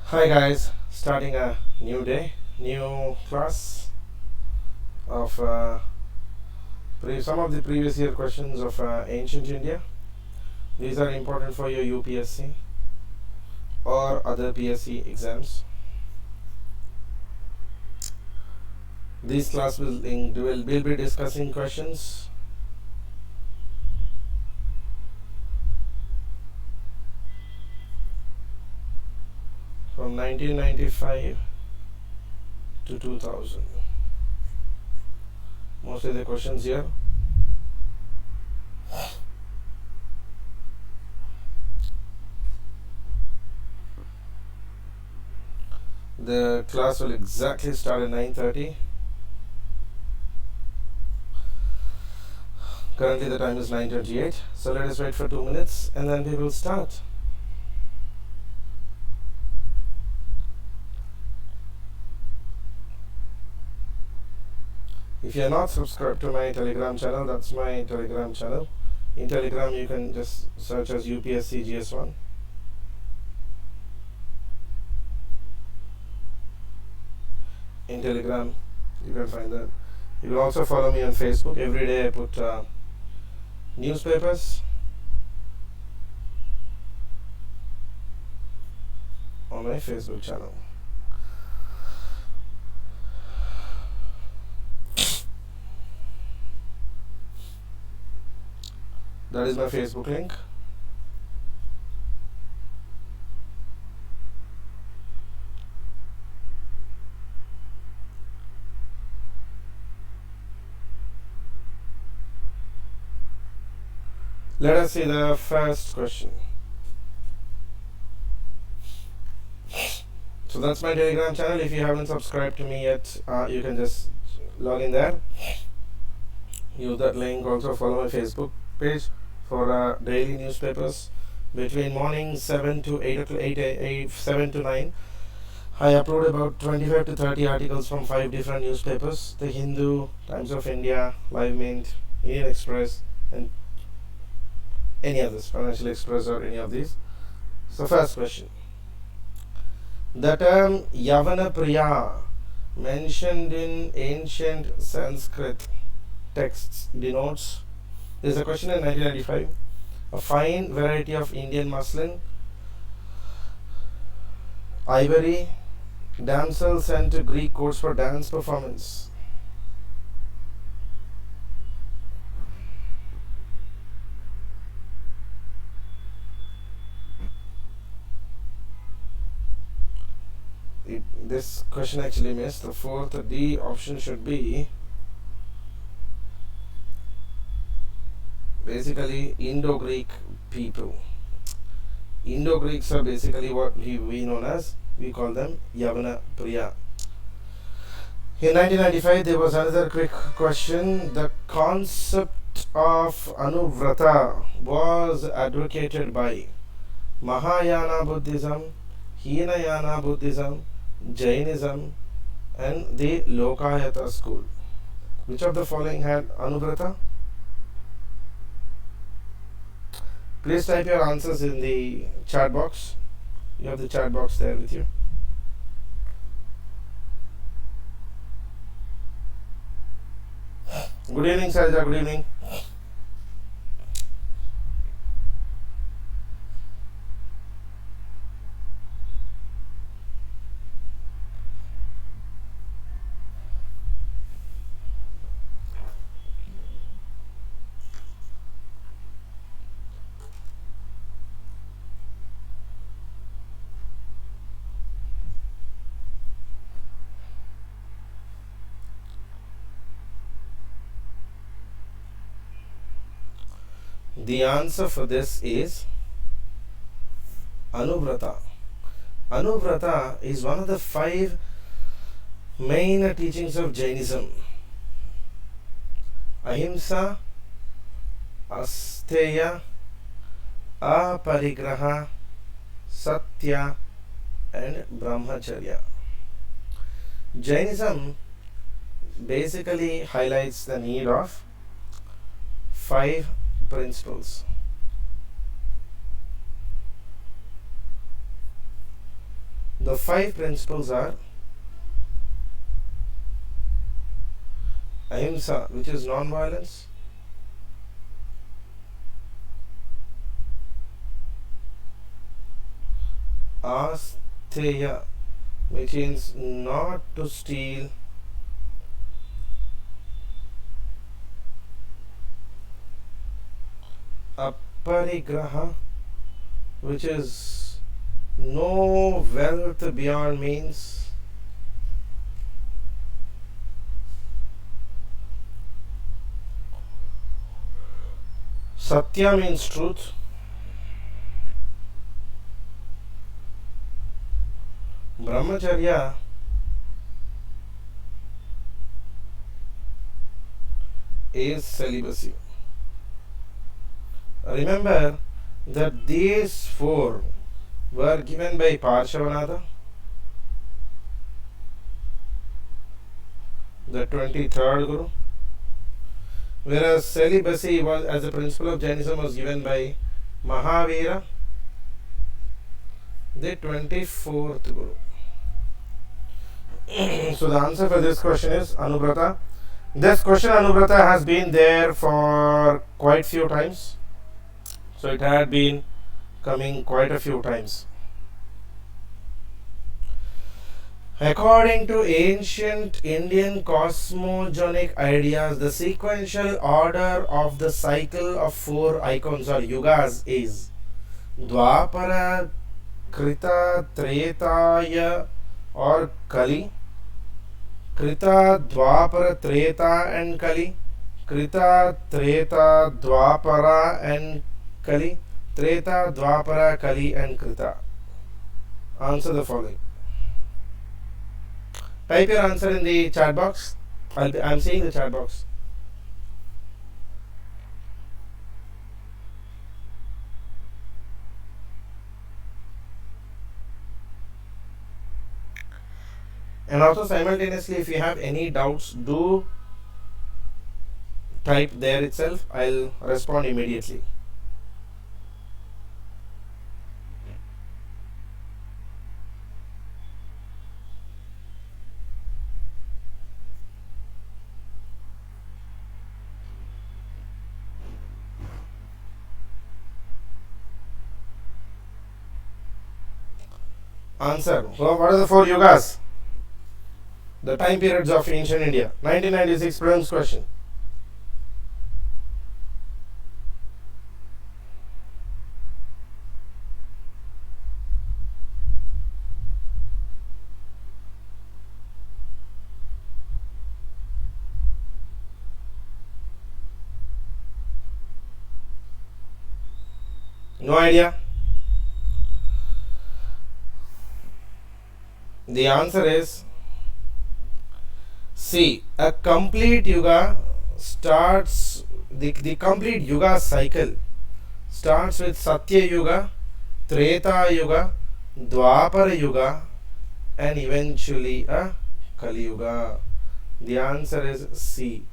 Hi guys, starting a new day, new class of some of the previous year questions of ancient India. These are important for your UPSC or other PSC exams. This class will be discussing questions from 1995 to 2000. Mostly the questions here. The class will exactly start at 9:30. Currently the time is 9:28. So let us wait for 2 minutes and then we will start. If you are not subscribed to my Telegram channel, that's my Telegram channel. In Telegram you can just search as UPSC GS1. In Telegram you can find that. You can also follow me on Facebook. Every day I put newspapers on my Facebook channel. That is my Facebook link. Let us see the first question. So that's my Telegram channel. If you haven't subscribed to me yet, you can just log in there. Use that link. Also follow my Facebook page for daily newspapers between morning 7 to 7 to 9. I upload about 25 to 30 articles from 5 different newspapers: The Hindu, Times of India, Live Mint, Indian Express, and any others, Financial Express or any of these. So first question. The term Yavana Priya, mentioned in ancient Sanskrit texts, denotes, there is a question in 1995, a fine variety of Indian muslin, ivory, damsels sent to Greek courts for dance performance. This question actually missed. The fourth D option should be basically Indo-Greek people. Indo-Greeks are basically what we know as, we call them Yavana Priya. In 1995 there was another quick question. The concept of anubrata was advocated by Mahayana Buddhism, Hinayana Buddhism, Jainism, and the Lokayata school. Which of the following had anubrata? Please type your answers in the chat box. You have the chat box there with you. Good evening, Sarja. Good evening. The answer for this is anubrata. Anubrata is one of the 5 main teachings of Jainism. Ahimsa, asteya, aparigraha, satya, and brahmacharya. Jainism basically highlights the need of 5 principles. The 5 principles are ahimsa, which is non-violence, asteya, which is not to steal, aparigraha, which is no wealth beyond means, satya means truth, brahmacharya is celibacy. Remember that these 4 were given by Parshavanatha, the 23rd Guru, whereas celibacy was as a principle of Jainism was given by Mahavira, the 24th Guru. So the answer for this question is anubrata. This question anubrata has been there for quite few times. So it had been coming quite a few times. According to ancient Indian cosmogenic ideas, the sequential order of the cycle of 4 icons or yugas is Dwapara, Krita, Tretaya or Kali. Krita, Dwapara, Treta and Kali. Krita, Treta, Dwapara and Kali. Treta, Dwapara, Kali and Krita. Answer the following. Type your answer in the chat box. I'm seeing the chat box. And also simultaneously, if you have any doubts, do type there itself. I'll respond immediately. Answer. So what are the 4 yugas? The time periods of ancient India. 1996 prelims question. No idea? The answer is C. A complete yuga starts, the complete yuga cycle starts with Satya Yuga, Treta Yuga, Dwapara Yuga and eventually a Kali Yuga. The answer is C.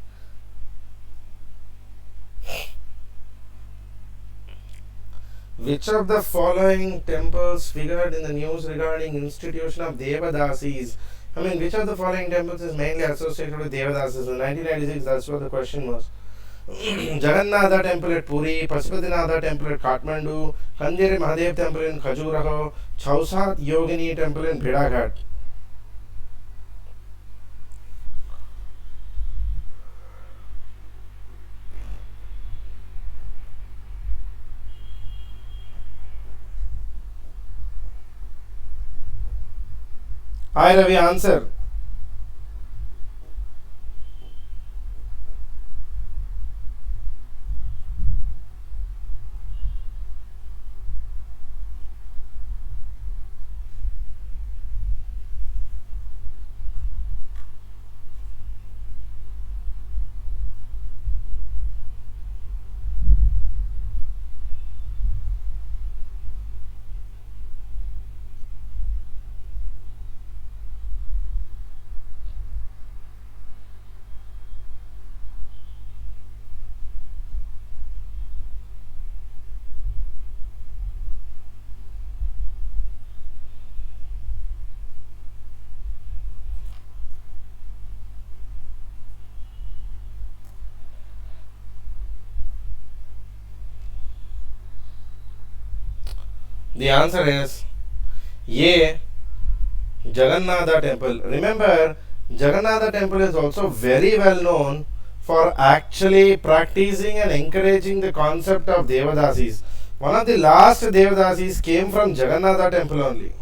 Which of the following temples figured in the news regarding institution of Devadasis? Which of the following temples is mainly associated with Devadasis? In 1996, that's what the question was. Jagannatha temple at Puri, Pasupatinatha temple at Kathmandu, Kandiri Mahadev temple in Khajuraho, Chausat Yogini temple in Bhidaghat. Hi Ravi, answer. The answer is A. Jagannatha temple. Remember, Jagannatha temple is also very well known for actually practicing and encouraging the concept of Devadasis. One of the last Devadasis came from Jagannatha temple only.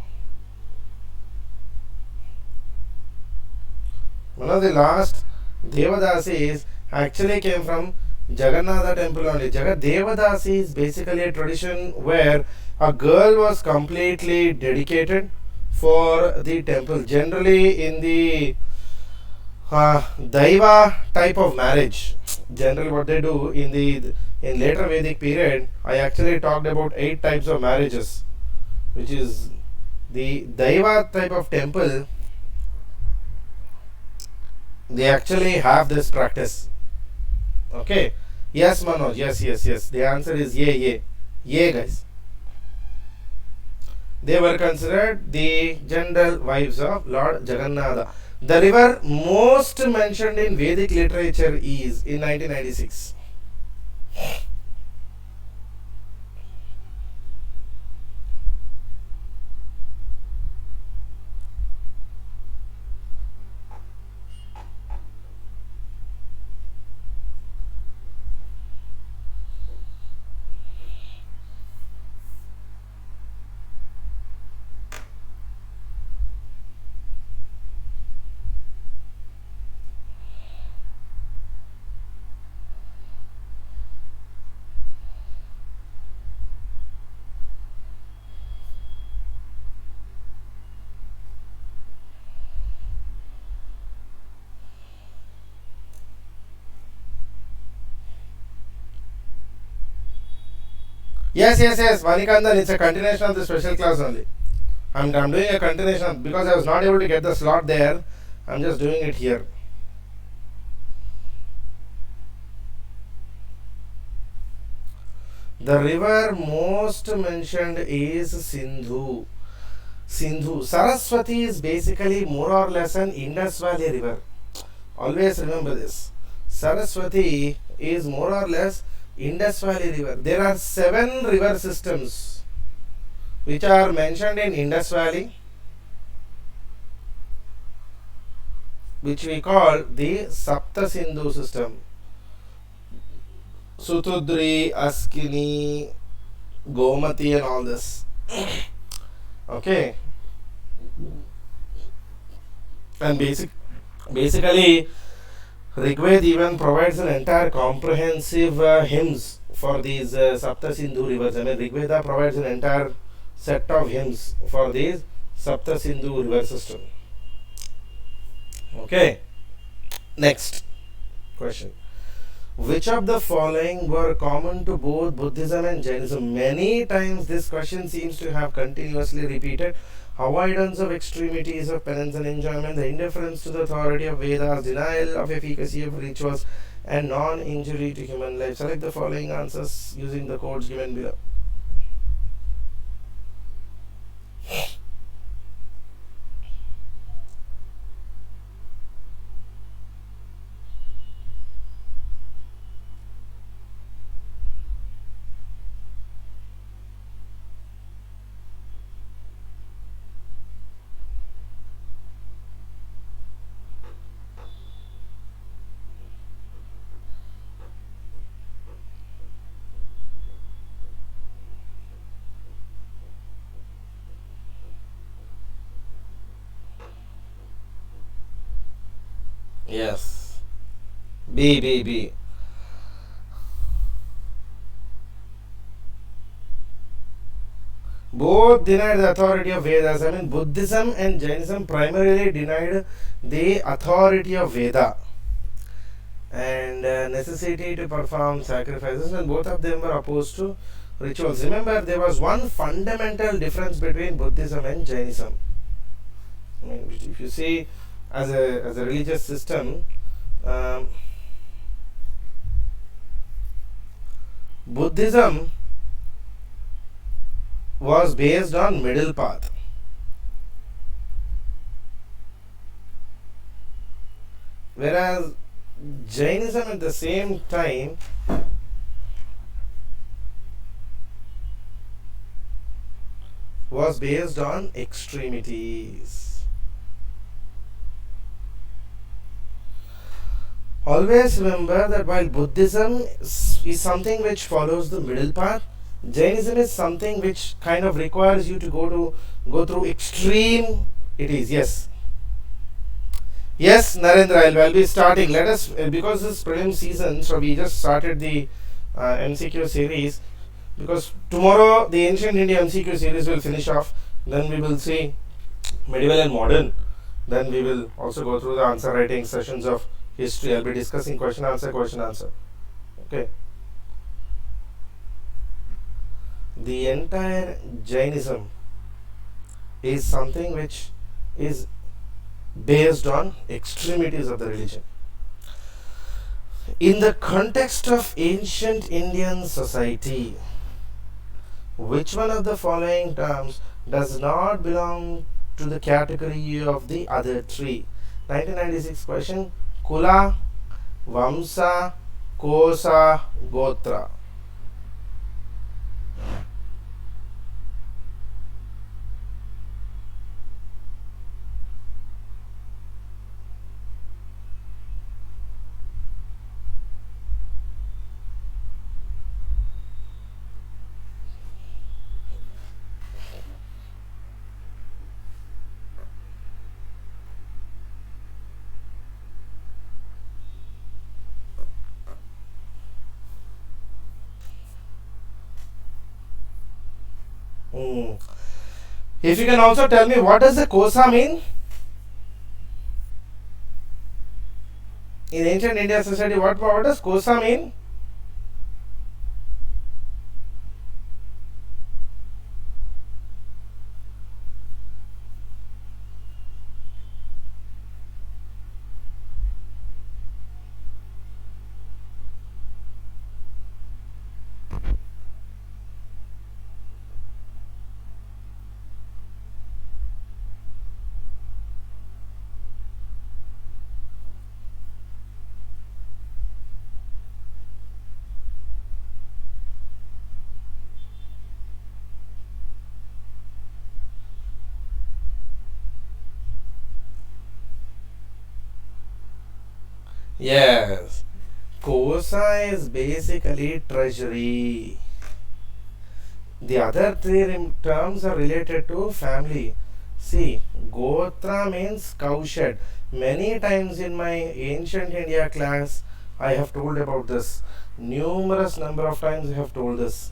One of the last Devadasis actually came from Jagannatha temple only. Devadasi is basically a tradition where a girl was completely dedicated for the temple. Generally, in the Daiva type of marriage, generally what they do in later Vedic period, I actually talked about 8 types of marriages, which is the Daiva type of temple. They actually have this practice. Okay. Yes, Manoj. Yes. The answer is yeah. Yeah, guys. They were considered the general wives of Lord Jagannatha. The river most mentioned in Vedic literature is in 1996. Yes. Manikandan, it's a continuation of the special class only. I'm doing a continuation because I was not able to get the slot there. I'm just doing it here. The river most mentioned is Sindhu. Saraswati is basically more or less an Indus Valley river. Always remember this. Saraswati is more or less Indus Valley river. There are 7 river systems which are mentioned in Indus Valley, which we call the Sapta Sindhu system. Sutudri, Askini, Gomati and all this. Okay. And basically Rigved even provides an entire comprehensive hymns for these Sapta Sindhu rivers. I mean, Rigveda provides an entire set of hymns for these Sapta Sindhu river system. Okay. Next question. Which of the following were common to both Buddhism and Jainism? Many times this question seems to have continuously repeated. Avoidance of extremities of penance and enjoyment, the indifference to the authority of Vedas, denial of efficacy of rituals, and non-injury to human life. Select the following answers using the codes given below. Yes. B. Both denied the authority of Vedas. I mean, Buddhism and Jainism primarily denied the authority of Veda and necessity to perform sacrifices, and both of them were opposed to rituals. Remember, there was one fundamental difference between Buddhism and Jainism. I mean, if you see as a religious system, Buddhism was based on middle path, whereas Jainism at the same time was based on extremities. Always remember that while Buddhism is something which follows the middle path, Jainism is something which kind of requires you to go through extreme. It is, yes. Yes, Narendra, I'll be starting. Let us, because this prelim season, so we just started the MCQ series. Because tomorrow the ancient India MCQ series will finish off. Then we will see medieval and modern. Then we will also go through the answer writing sessions of history. I'll be discussing question answer, question answer. Okay. The entire Jainism is something which is based on extremities of the religion. In the context of ancient Indian society, which one of the following terms does not belong to the category of the other three? 1996 question. Kula, Vamsa, Kosa, Gotra. If you can also tell me what does the Kosa mean? In ancient India society, what does Kosa mean? Yes. Kosa is basically treasury. The other three terms are related to family. See, Gotra means cowshed. Many times in my ancient India class, I have told about this. Numerous number of times I have told this.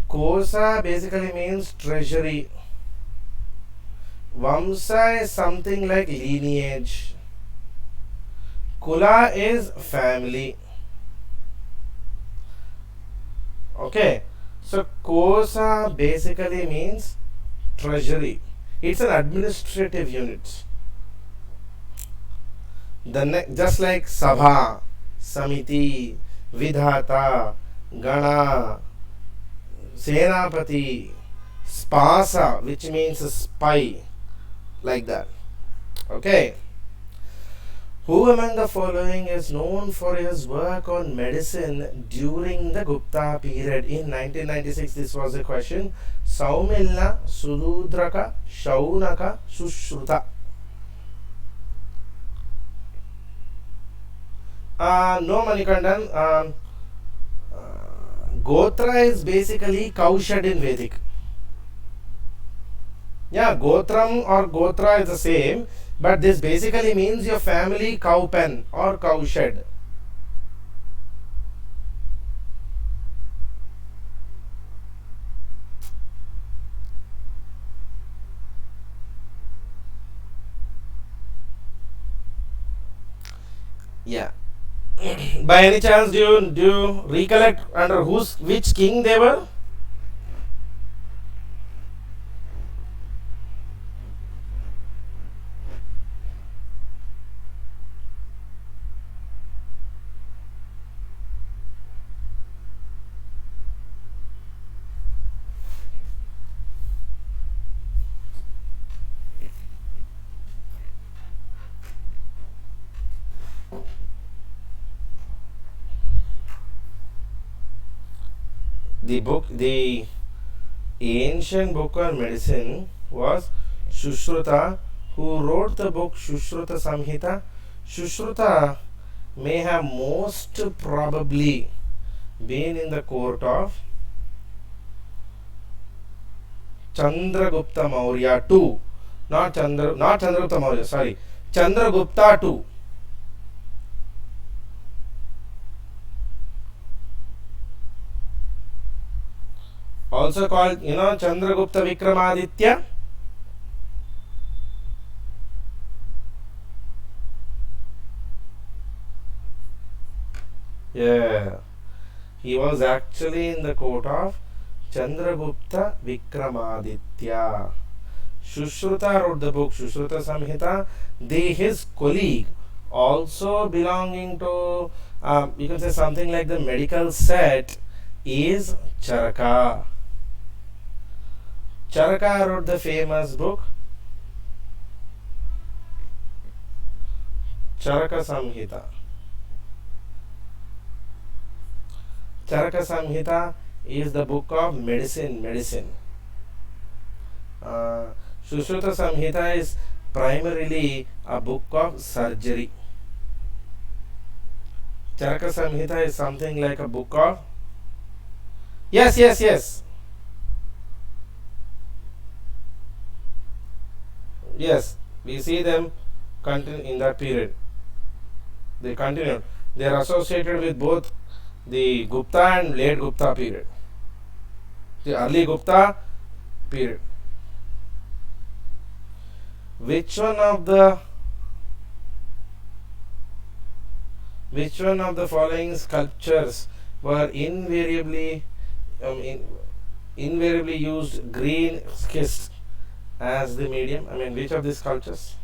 Kosa basically means treasury. Vamsa is something like lineage. Kula is family. Okay. So Kosa basically means treasury. It's an administrative unit. Just like Sabha, Samiti, Vidhata, Gana, Senapati, Spasa, which means spy, like that. Okay. Who among the following is known for his work on medicine during the Gupta period? In 1996, this was the question. Saumilna, Sududraka, Shaunaka, Sushruta. No, Manikandan. Gotra is basically cowshed in Vedic. Yeah, Gotram or Gotra is the same, but this basically means your family cow pen or cowshed. Yeah. By any chance, do you recollect under which king they were? The ancient book on medicine was Shushruta, who wrote the book Shushruta Samhita. Shushruta may have most probably been in the court of Chandragupta Maurya II, not Chandragupta Maurya, sorry, Chandragupta II. Also called, Chandragupta Vikramaditya. Yeah, he was actually in the court of Chandragupta Vikramaditya. Shushruta wrote the book Shushruta Samhita. His colleague, also belonging to, you can say something like the medical set, is Charaka. Charaka wrote the famous book Charaka Samhita. Charaka Samhita is the book of medicine. Sushruta Samhita is primarily a book of surgery. Charaka Samhita is something like a book of, yes. Yes, we see them continue in that period. They continued. They are associated with both the Gupta and late Gupta period. The early Gupta period. Which one of the following sculptures were invariably used green schist as the medium? Which of these sculptures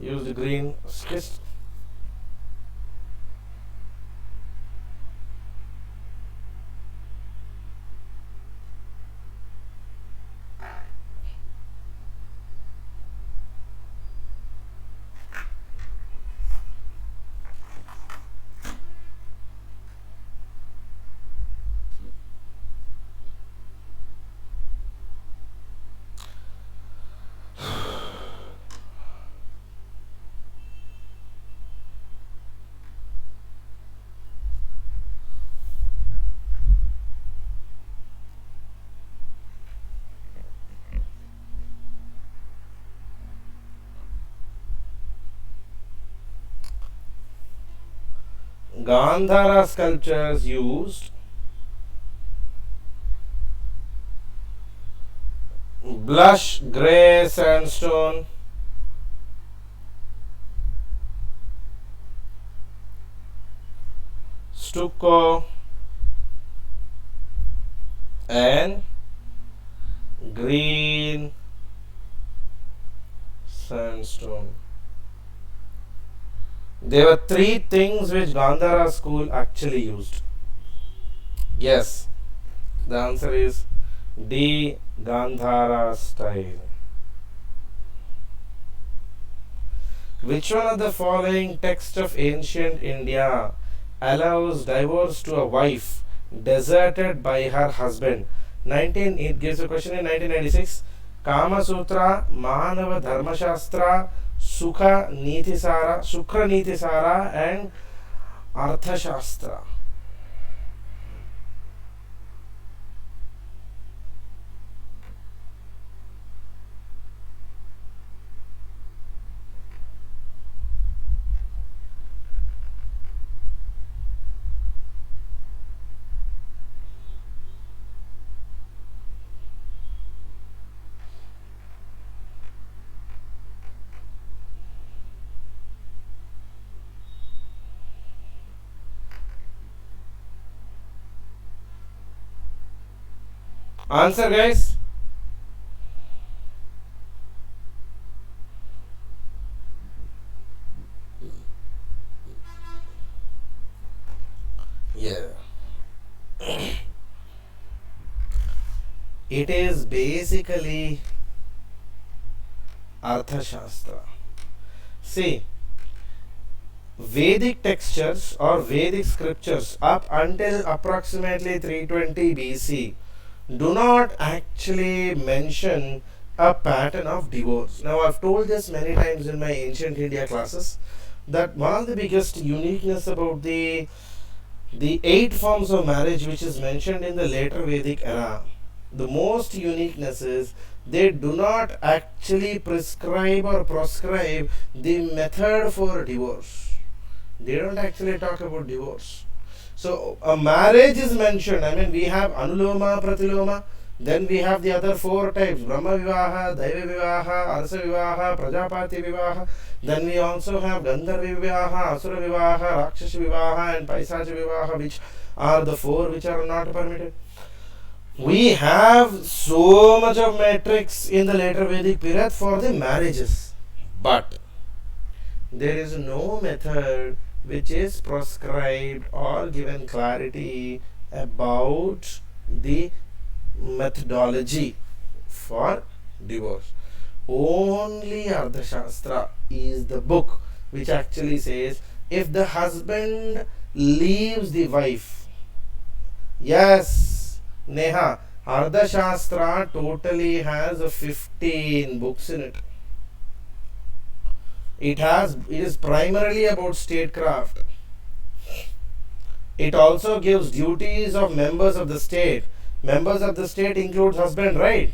used green schist? Gandhara sculptures used blush grey sandstone, stucco, and green sandstone. There were three things which Gandhara school actually used. Yes, the answer is D. Gandhara style. Which one of the following text of ancient India allows divorce to a wife deserted by her husband? It gives a question in 1996. Kama Sutra, Manava Dharma Shastra, Sukha Niti Sara, and Artha Shastra. Answer, guys. Yeah. It is basically Arthashastra. See, Vedic textures or Vedic scriptures up until approximately 320 BC do not actually mention a pattern of divorce. Now, I've told this many times in my ancient India classes that one of the biggest uniqueness about the 8 forms of marriage which is mentioned in the later Vedic era, the most uniqueness is they do not actually prescribe or proscribe the method for divorce. They don't actually talk about divorce. So a marriage is mentioned. I mean, we have Anuloma, Pratiloma. Then we have the other 4 types: Brahma Vivaha, Daiva Vivaha, Arsa Vivaha, Prajapati Vivaha. Then we also have Gandharva Vivaha, Asura Vivaha, Rakshasa Vivaha, and Paisacha Vivaha, which are the 4 which are not permitted. We have so much of matrix in the later Vedic period for the marriages, but there is no method which is prescribed or given clarity about the methodology for divorce. Only Ardhashastra is the book which actually says if the husband leaves the wife. Yes, Neha, Ardhashastra totally has 15 books in it. It is primarily about statecraft. It also gives duties of members of the state. Members of the state includes husband, right?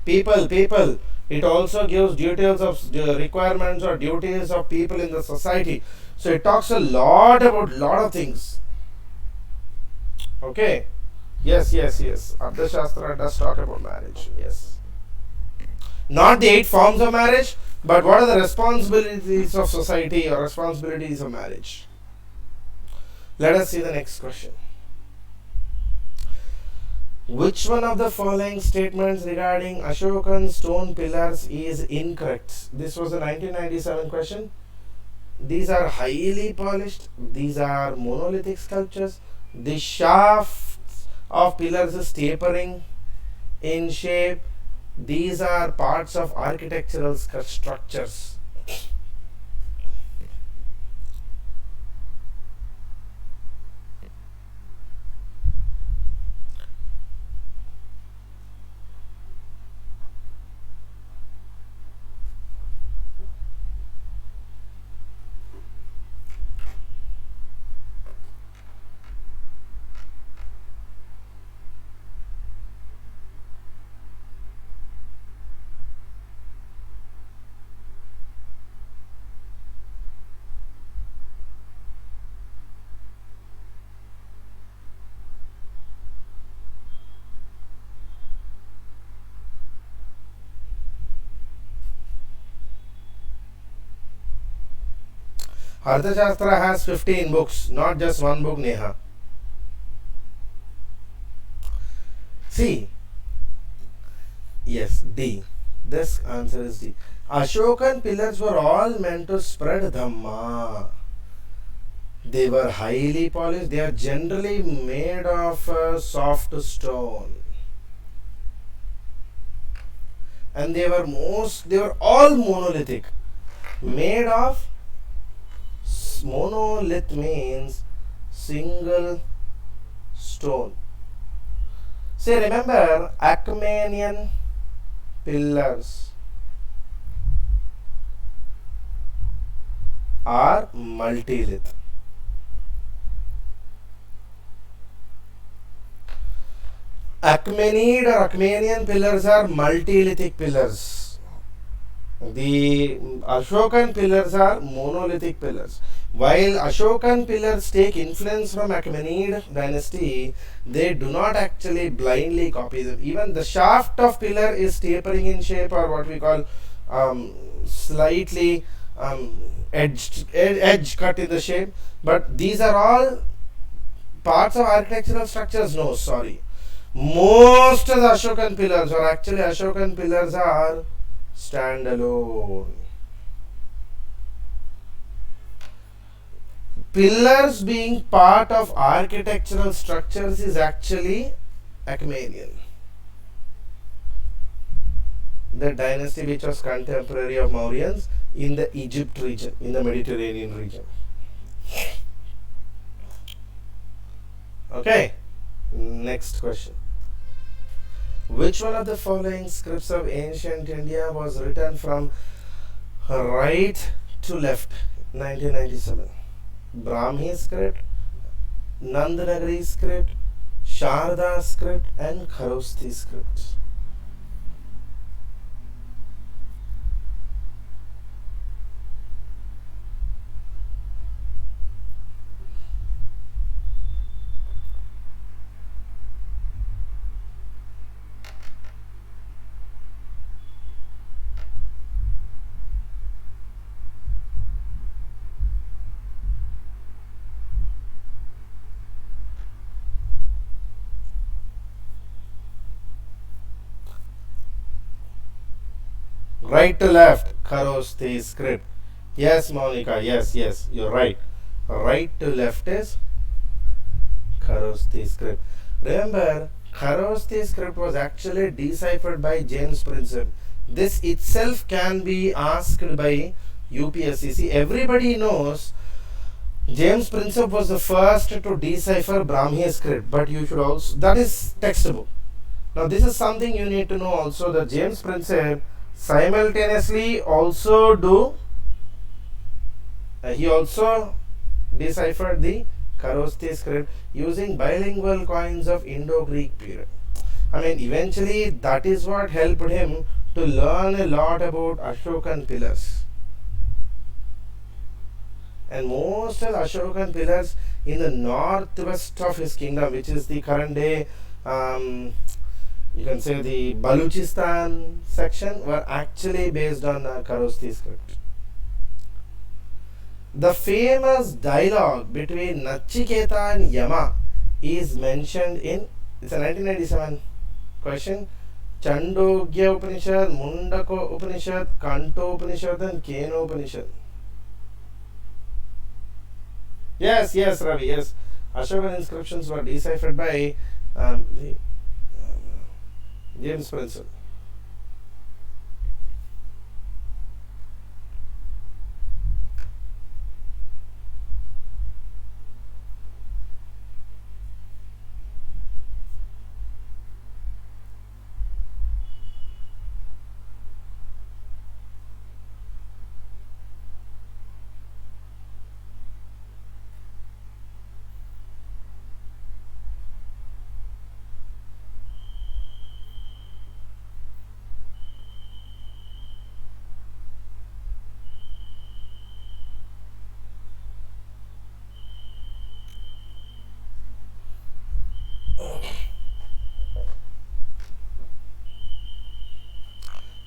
People. It also gives details of the requirements or duties of people in the society. So it talks a lot about lot of things. Okay. Yes. Ardhashastra does talk about marriage. Yes. Not the 8 forms of marriage, but what are the responsibilities of society or responsibilities of marriage? Let us see the next question. Which one of the following statements regarding Ashokan stone pillars is incorrect? This was a 1997 question. These are highly polished. These are monolithic sculptures. The shafts of pillars is tapering in shape. These are parts of architectural structures. Ardhashastra has 15 books, not just one book, Neha. See, yes, D. This answer is D. Ashokan pillars were all meant to spread Dhamma. They were highly polished. They are generally made of soft stone. And they were all monolithic. Made of, monolith means single stone. Say, remember Achaemenian pillars are multilith. Achaemenid or Achaemenian pillars are multilithic pillars. The Ashokan pillars are monolithic pillars. While Ashokan pillars take influence from Achaemenid dynasty, they do not actually blindly copy them. Even the shaft of pillar is tapering in shape, or what we call slightly edge cut in the shape. But these are all parts of architectural structures. No, sorry. Most of the Ashokan pillars, or actually Ashokan pillars, are standalone. Pillars being part of architectural structures is actually Achaemenian, the dynasty which was contemporary of Mauryans in the Egypt region, in the Mediterranean region. Okay, next question. Which one of the following scripts of ancient India was written from right to left? 1997. Brahmi script, Nandanagari script, Sharda script, and Kharosti script. Right to left, Kharosti script. Yes, Monica, yes, you're right. Right to left is Kharosti script. Remember, Kharosti script was actually deciphered by James Princeps. This itself can be asked by UPSC. See, everybody knows James Princeps was the first to decipher Brahmi script, but you should also, that is textbook. Now, this is something you need to know also, that James Princeps simultaneously also he also deciphered the Kharosti script using bilingual coins of Indo-Greek period. I mean, eventually that is what helped him to learn a lot about Ashokan pillars. And most of the Ashokan pillars in the northwest of his kingdom, which is the current day, you can say the Baluchistan section, were actually based on Kharosti script. The famous dialogue between Nachiketa and Yama is mentioned in, it's a 1997 question, Chandogya Upanishad, Mundaka Upanishad, Kanto Upanishad, and Keno Upanishad. Yes, Ravi, yes. Ashokan inscriptions were deciphered by James Princeps.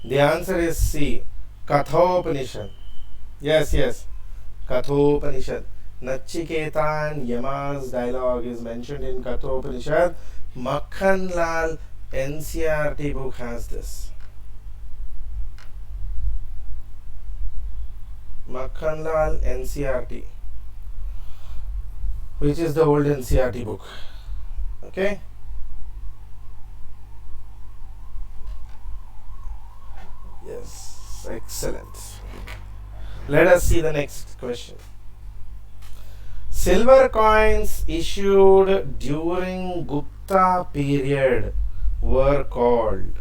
The answer is C, Kathopanishad. Yes, Kathopanishad. Nachiketa and Yama's dialogue is mentioned in Kathopanishad. Makhanlal NCRT book has this. Makhanlal NCRT, which is the old NCRT book. Okay. Yes, excellent. Let us see the next question. Silver coins issued during Gupta period were called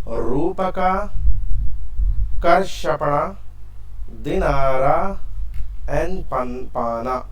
Rupaka, Karshapana, Dinara, and Panpana.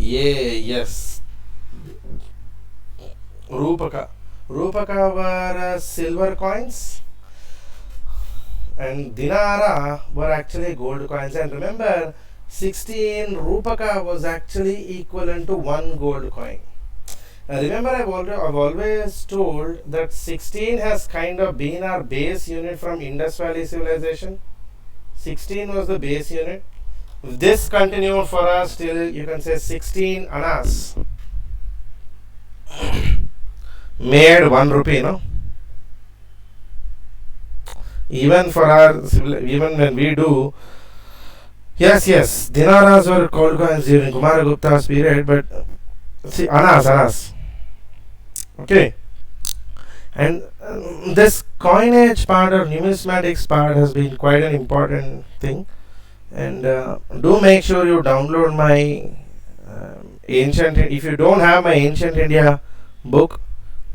Yes. Rupaka. Rupaka were silver coins. and dinara were actually gold coins. And remember, 16 rupaka was actually equivalent to 1 gold coin. Remember, I've always told that 16 has kind of been our base unit from Indus Valley civilization. 16 was the base unit. This continued for us till, you can say, 16 annas made 1 rupee, no? Even for our, even when we do, yes, dinaras were gold coins during Kumaragupta's period, but see, annas. Okay. And this coinage part or numismatics part has been quite an important thing. And do make sure you download my if you don't have my Ancient India book,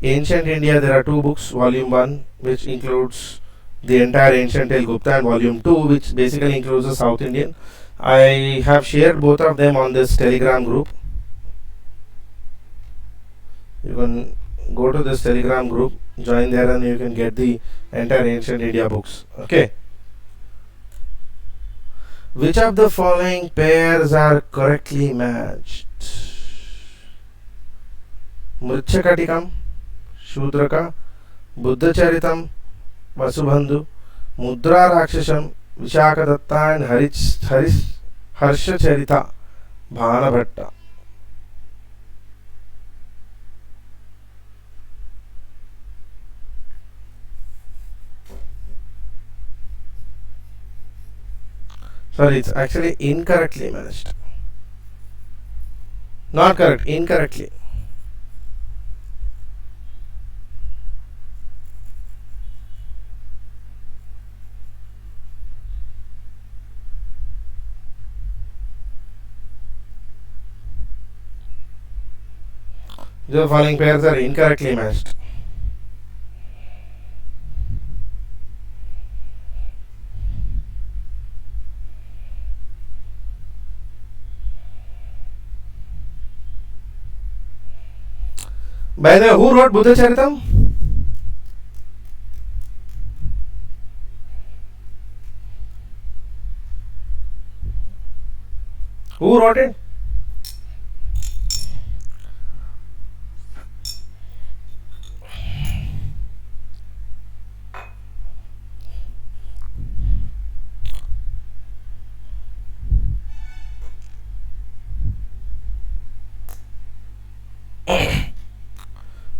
Ancient India, there are 2 books, volume 1, which includes the entire ancient till Gupta, and volume 2, which basically includes the South Indian. I have shared both of them on this Telegram group. You can go to this Telegram group, join there, and you can get the entire ancient India books. Okay. Which of the following pairs are correctly matched? Mritchakatikam, Shudraka, Buddhacharitam, Vasubandhu, Mudra Rakshasam, Vishakadatta, and Harshacharita, Bhanabhatta. Sorry, it's actually incorrectly matched. Not correct, incorrectly. The following pairs are incorrectly matched. By the way, who wrote Buddha Charitam? Who wrote it?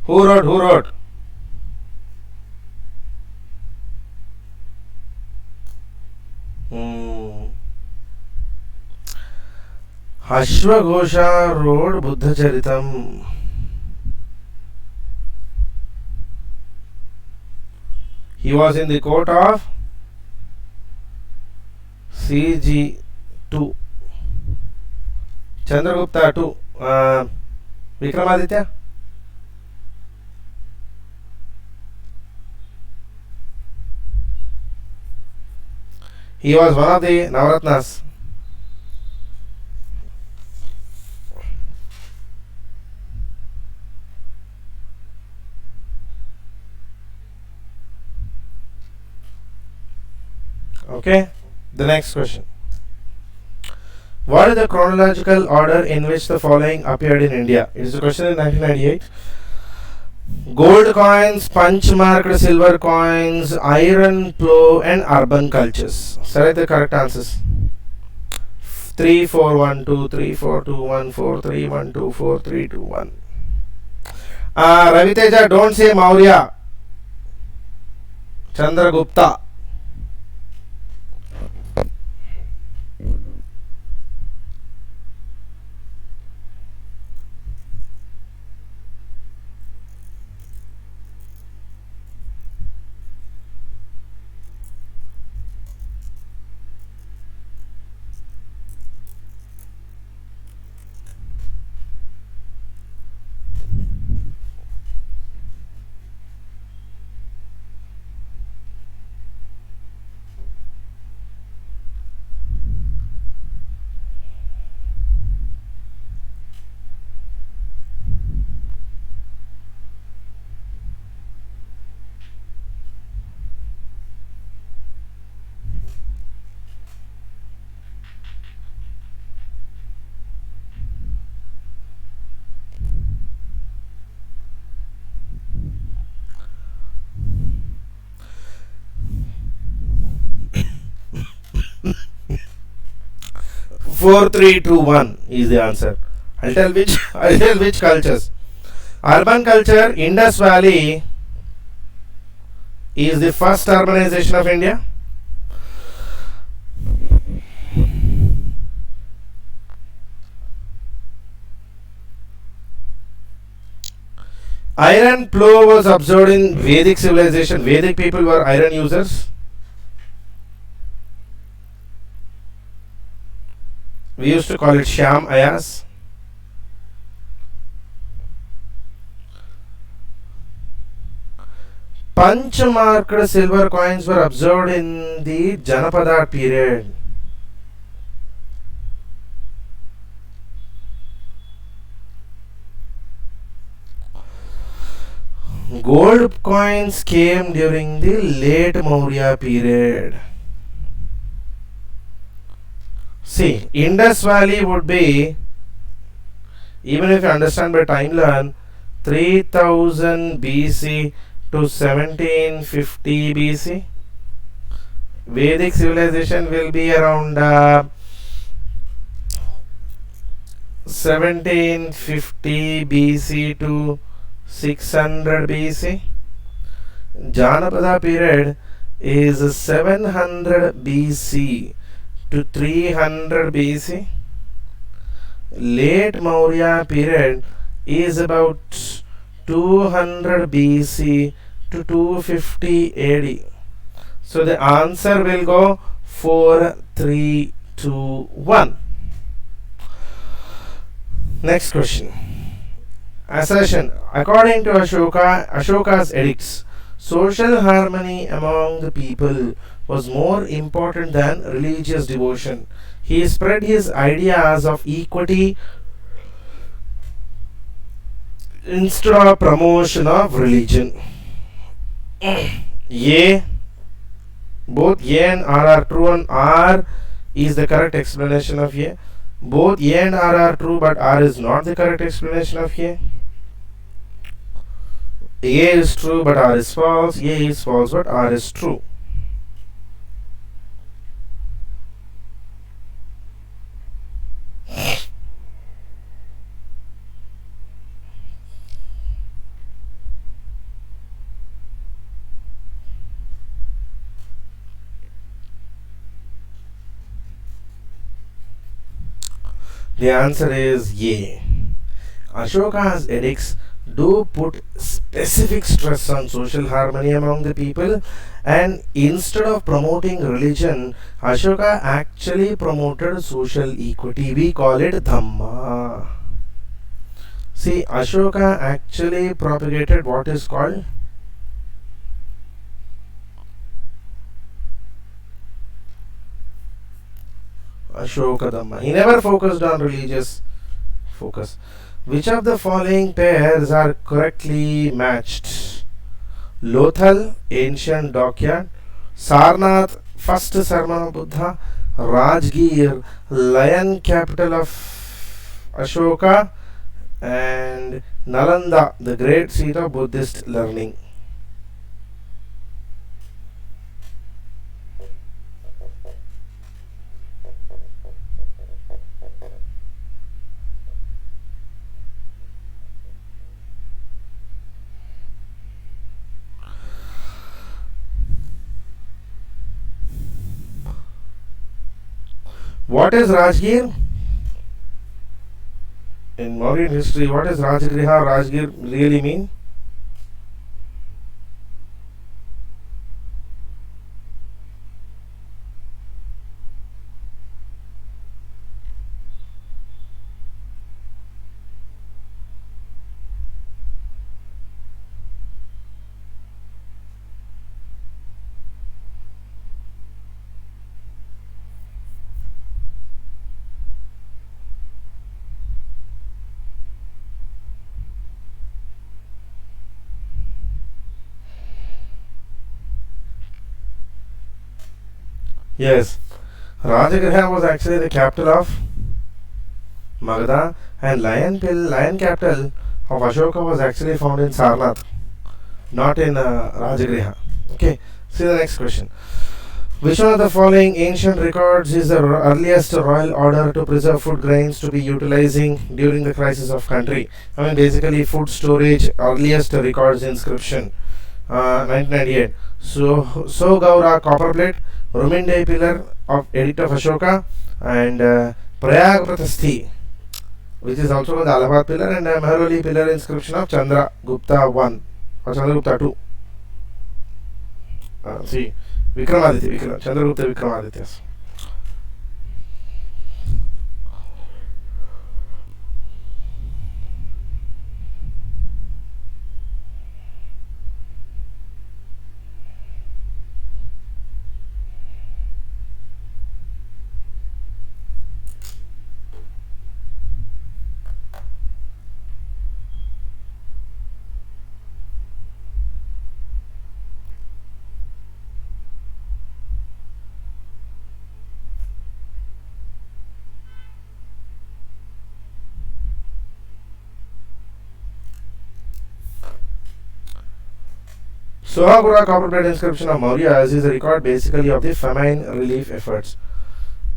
Who wrote? Ashwagosha wrote Buddha Charitam. He was in the court of CG2. Chandragupta 2. Vikramaditya? He was one of the Navaratnas. Okay, the next question. What is the chronological order in which the following appeared in India? It is a question in 1998. Gold coins, punch-marked silver coins, iron plough, and urban cultures. Select the correct answers. 3, 4, 1, 2, 3, 4, 2, 1, 4, 3, 1, 2, 4, 3, 2, 1. Raviteja, don't say Maurya. Chandragupta. 4321 is the answer. I'll tell which I'll tell which cultures. Urban culture, Indus Valley is the first urbanization of India. Iron plow was observed in Vedic civilization. Vedic people were iron users. We used to call it Sham Ayas. Punch-marked silver coins were observed in the Janapada period. Gold coins came during the late Maurya period. See, Indus Valley would be, even if you understand by time learn, 3000 BC to 1750 BC. Vedic civilization will be around 1750 BC to 600 BC. Janapada period is 700 BC to 300 BC. Late Maurya period is about 200 BC to 250 AD. So the answer will go 4, 3, 2, 1. Next question. Assertion. According to Ashoka's edicts, social harmony among the people was more important than religious devotion. He spread his ideas of equity instead of promotion of religion. A. Both A and R are true, and R is the correct explanation of A. Both A and R are true, but R is not the correct explanation of A. A is true, but R is false. A is false, but R is true. The answer is A. Ashoka's edicts do put specific stress on social harmony among the people, and instead of promoting religion, Ashoka actually promoted social equity. We call it Dhamma. See, Ashoka actually propagated what is called Ashoka Dhamma. He never focused on religious focus. Which of the following pairs are correctly matched? Lothal, ancient dockyard; Sarnath, first sermon of Buddha; Rajgir, lion capital of Ashoka; and Nalanda, the great seat of Buddhist learning. What is Rajgir? In Mauryan history, what is Rajgriha, Rajgir really mean? Yes, Rajagriha was actually the capital of Magadha, and lion capital of Ashoka was actually found in Sarnath, not in Rajagriha. Okay, see the next question. Which one of the following ancient records is the earliest royal order to preserve food grains to be utilizing during the crisis of country? I mean, basically food storage earliest records inscription, 1998. So Gaura copper plate, Ruminde pillar of edict of Ashoka, and Prayag Pratasthi, which is also called the Allahabad pillar, and Mehroli pillar inscription of Chandra Gupta 1 or Chandra Gupta 2. See, Vikramaditya, Chandragupta Vikramaditya. Sohagura copper plate inscription of Mauryas is a record basically of the famine relief efforts.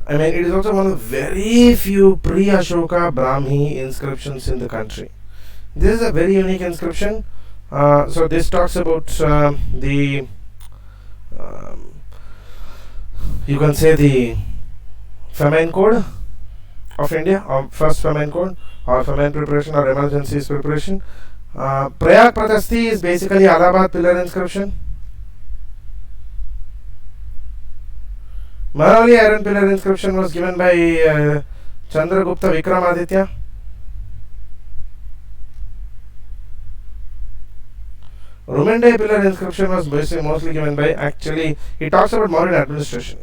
I mean, it is also one of the very few pre-Ashoka Brahmi inscriptions in the country. This is a very unique inscription. So this talks about the you can say the famine code of India, or first famine code, or famine preparation, or emergencies preparation. Prayag Pratasthi is basically Allahabad pillar inscription. Maroli iron pillar inscription was given by Chandragupta Vikramaditya. Ruminde pillar inscription was mostly given by, actually, it talks about Mauryan administration.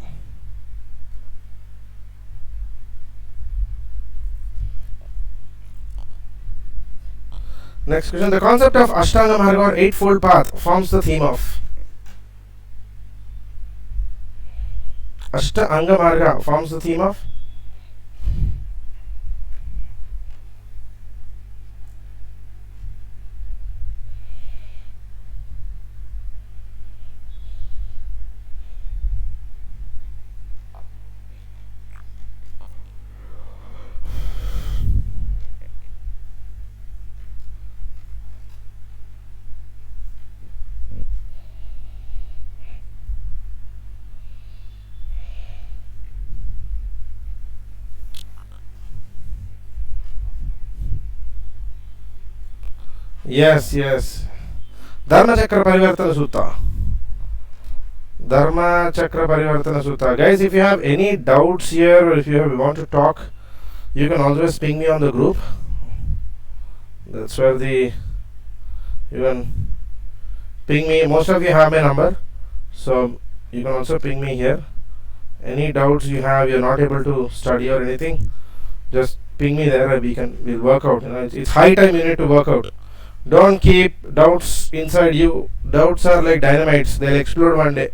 Next question. The concept of Ashtanga Marga or Eightfold Path forms the theme of. Ashtanga Marga forms the theme of. Yes. Dharma Chakra Parivartana Sutta. Dharma Chakra Parivartana Sutta. Guys, if you have any doubts here, or if you want to talk, you can always ping me on the group. That's where you can ping me. Most of you have my number, so you can also ping me here. Any doubts you have, you're not able to study or anything, just ping me there, and we'll work out. It's high time you need to work out. Don't keep doubts inside you. Doubts are like dynamites, they'll explode one day.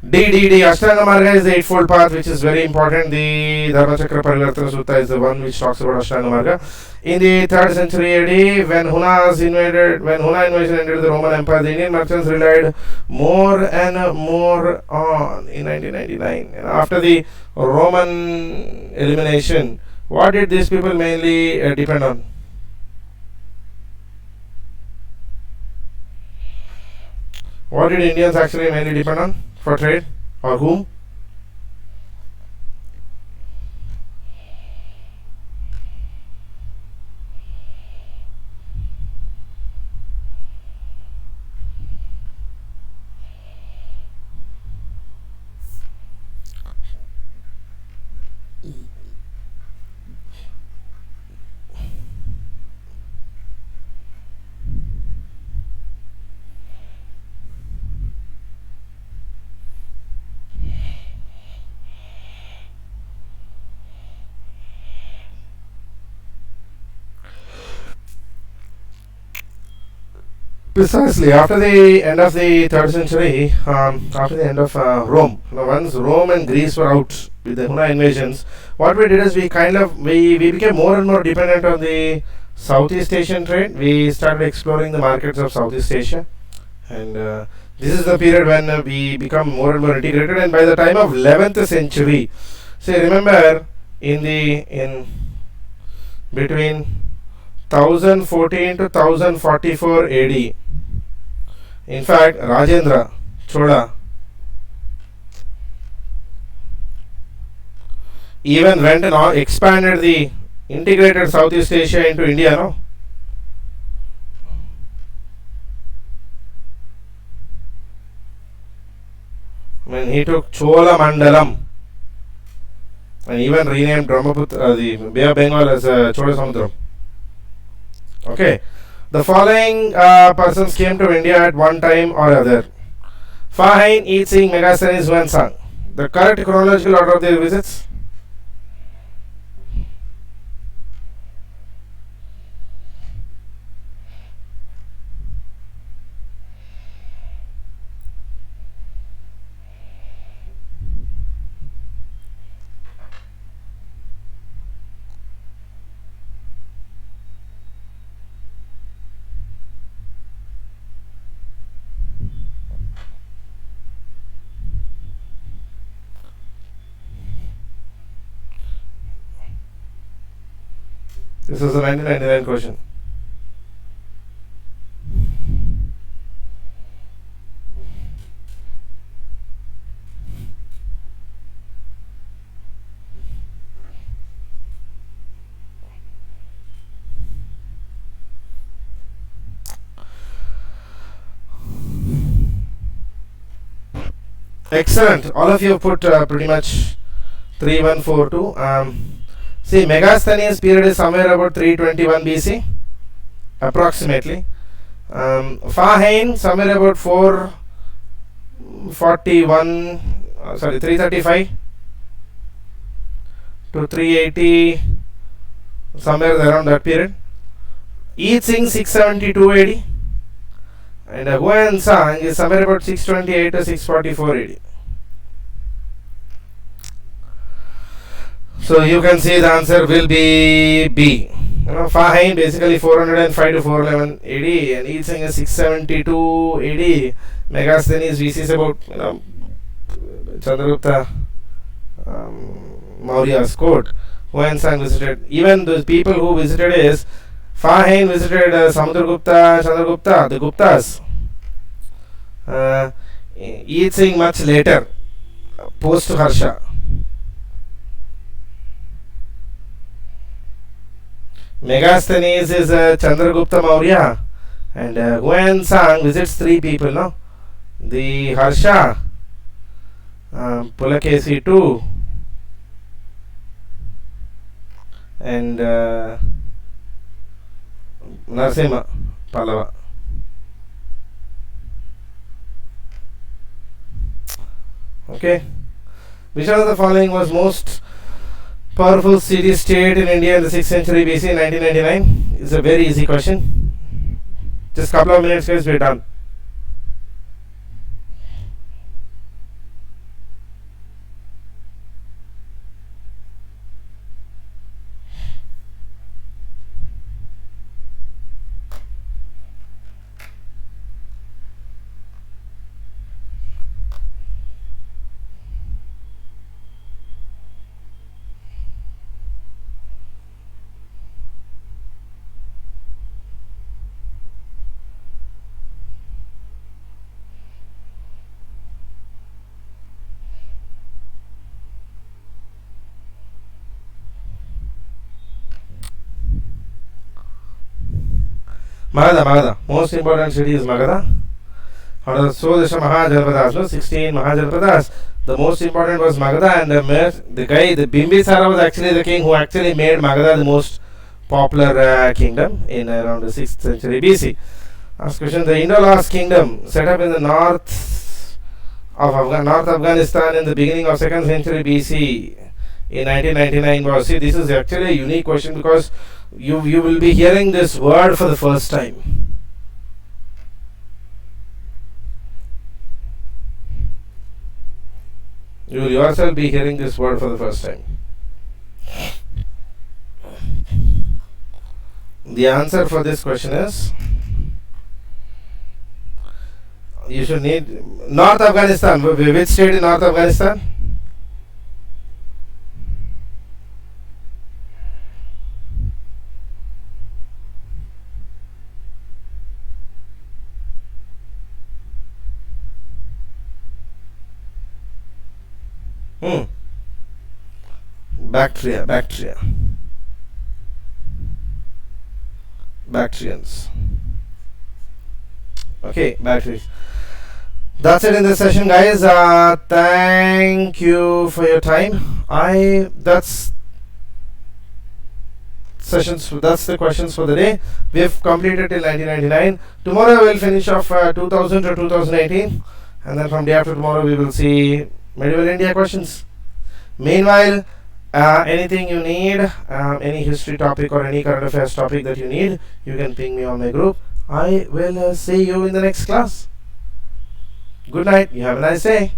D. Ashtanga Marga is the Eightfold Path, which is very important. The Dharma Chakra Parivartana Sutta is the one which talks about Ashtanga Marga. In the 3rd century AD, when Huna's invasion entered the Roman Empire, the Indian merchants relied more and more on, in 1999. And after the Roman elimination, what did these people mainly depend on? What did Indians actually mainly depend on for trade, or whom? Precisely, after the end of the 3rd century, after the end of Rome, once Rome and Greece were out with the Huna invasions, what we did is we became more and more dependent on the Southeast Asian trade. We started exploring the markets of Southeast Asia, and This is the period when we become more and more integrated, and by the time of 11th century, say remember in between 1014 to 1044 AD, in fact Rajendra Chola even went and expanded the integrated Southeast Asia into India, no? When he took Chola Mandalam and even renamed Brahmaputra, the Bay of Bengal, as Chola Samudram. Okay, the following persons came to India at one time or other: Famine, Eat Sing, Megasthenes, Huansang. The correct chronological order of their visits? This was a 1999 question. Excellent. All of you put pretty much 3142. See, Megasthenes period is somewhere about 321 BC, approximately. Famine somewhere about 335 to 380, somewhere around that period. Eat Sing 672 AD, and Huansang is somewhere about 628 to 644 AD. So you can see the answer will be B. Famine basically 405 to 411 AD, and Eat Sing is 672 AD. Megasthenes we see about Chandragupta Maurya's court. Huansang visited. Even the people who visited is Famine visited Samudragupta, Chandragupta, the Guptas. Eat Sing much later, post Harsha. Megasthenes is Chandragupta Maurya, and Huansang visits three people, no? The Harsha, Pulakesi II, and Narasimha Pallava. Okay, which one of the following was most powerful city-state in India in the 6th century BC in 1999? It's a very easy question. Just a couple of minutes, guys, we're done. Magadha. Most important city is Magadha. Out of the Sodesha Mahajanpadas, no? 16 Mahajanpadas. The most important was Magadha, and the Bimbisara was actually the king who actually made Magadha the most popular kingdom in around the 6th century BC. Last question: the Indo-Last kingdom set up in the north Afghanistan in the beginning of 2nd century BC in 1999 was. See, this is actually a unique question because you will be hearing this word for the first time. You will yourself be hearing this word for the first time. The answer for this question is You should need North Afghanistan. Which state in North Afghanistan? Hmm. Bactrians. Okay, batteries. That's it in this session, guys. Thank you for your time. That's the questions for the day. We have completed till 1999. Tomorrow we'll finish off 2000 to 2018, and then from day after tomorrow we will see medieval India questions. Meanwhile, anything you need, any history topic or any current affairs topic that you need, you can ping me on my group. I will see you in the next class. Good night. You have a nice day.